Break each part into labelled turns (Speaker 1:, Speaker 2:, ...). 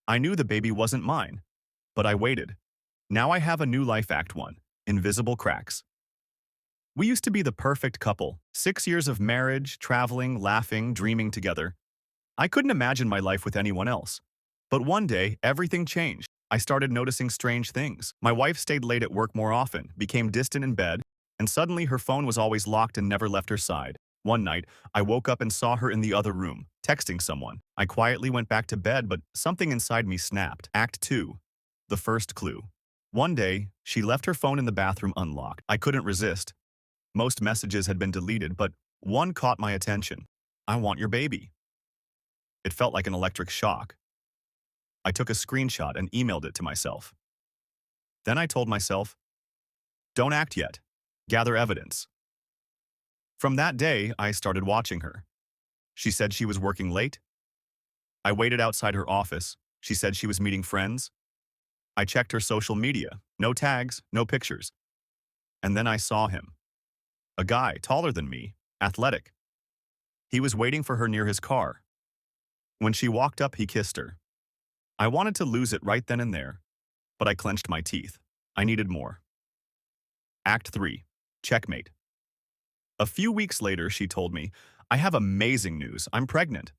Speaker 1: I knew the baby wasn't mine, but I waited. Now I have a new life. Act 1. Invisible cracks. We used to be the perfect couple. 6 years of marriage, traveling, laughing, dreaming together. I couldn't imagine my life with anyone else. But one day, everything changed. I started noticing strange things. My wife stayed late at work more often, became distant in bed, and suddenly her phone was always locked and never left her side. One night, I woke up and saw her in the other room, texting someone. I quietly went back to bed, but something inside me snapped. Act 2. The first clue. One day, she left her phone in the bathroom unlocked. I couldn't resist. Most messages had been deleted, but one caught my attention. "I want your baby." It felt like an electric shock. I took a screenshot and emailed it to myself. Then I told myself, don't act yet. Gather evidence. From that day, I started watching her. She said she was working late. I waited outside her office. She said she was meeting friends. I checked her social media. No tags, no pictures. And then I saw him. A guy taller than me, athletic. He was waiting for her near his car. When she walked up, he kissed her. I wanted to lose it right then and there, but I clenched my teeth. I needed more. Act 3. Checkmate. A few weeks later, she told me, "I have amazing news. I'm pregnant."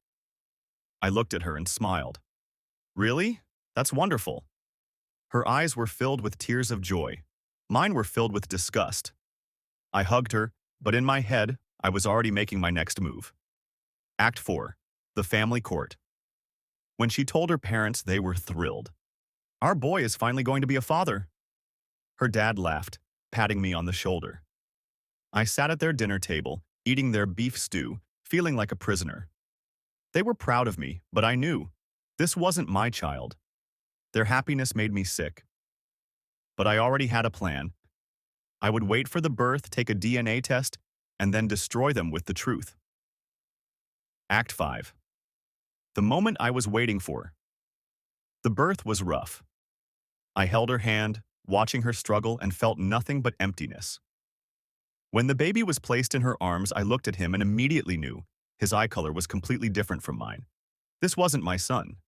Speaker 1: I looked at her and smiled. "Really? That's wonderful." Her eyes were filled with tears of joy. Mine were filled with disgust. I hugged her, but in my head, I was already making my next move. Act 4. The family court. When she told her parents, they were thrilled. "Our boy is finally going to be a father." Her dad laughed, patting me on the shoulder. I sat at their dinner table, eating their beef stew, feeling like a prisoner. They were proud of me, but I knew this wasn't my child. Their happiness made me sick. But I already had a plan. I would wait for the birth, take a DNA test, and then destroy them with the truth. Act 5. The moment I was waiting for. The birth was rough. I held her hand, watching her struggle, and felt nothing but emptiness. When the baby was placed in her arms, I looked at him and immediately knew his eye color was completely different from mine. This wasn't my son.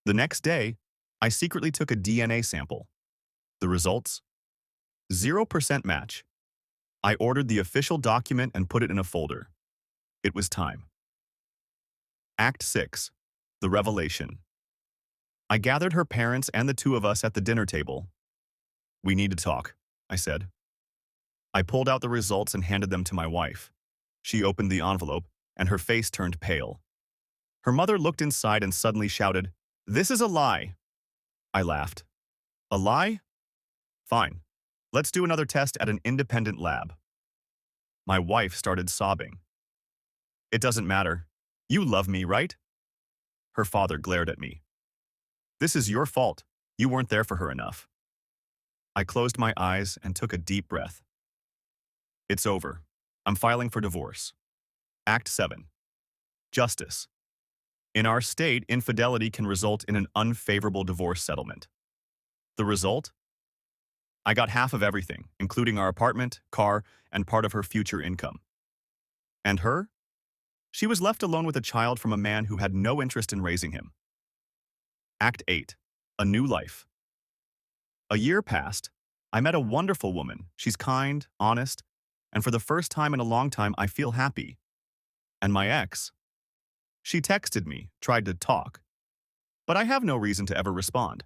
Speaker 1: The next day, I secretly took a DNA sample. The results? 0% match. I ordered the official document and put it in a folder. It was time. Act 6. The revelation. I gathered her parents and the two of us at the dinner table. "We need to talk," I said. I pulled out the results and handed them to my wife. She opened the envelope, and her face turned pale. Her mother looked inside and suddenly shouted, "This is a lie." I laughed. "A lie? Fine. Let's do another test at an independent lab." My wife started sobbing. "It doesn't matter. You love me, right?" Her father glared at me. "This is your fault. You weren't there for her enough." I closed my eyes and took a deep breath. It's over. I'm filing for divorce. Act 7. Justice. In our state, infidelity can result in an unfavorable divorce settlement. The result? I got half of everything, including our apartment, car, and part of her future income. And her? She was left alone with a child from a man who had no interest in raising him. Act 8. A new life. A year passed. I met a wonderful woman. She's kind, honest, and for the first time in a long time, I feel happy. And my ex? She texted me, tried to talk, but I have no reason to ever respond.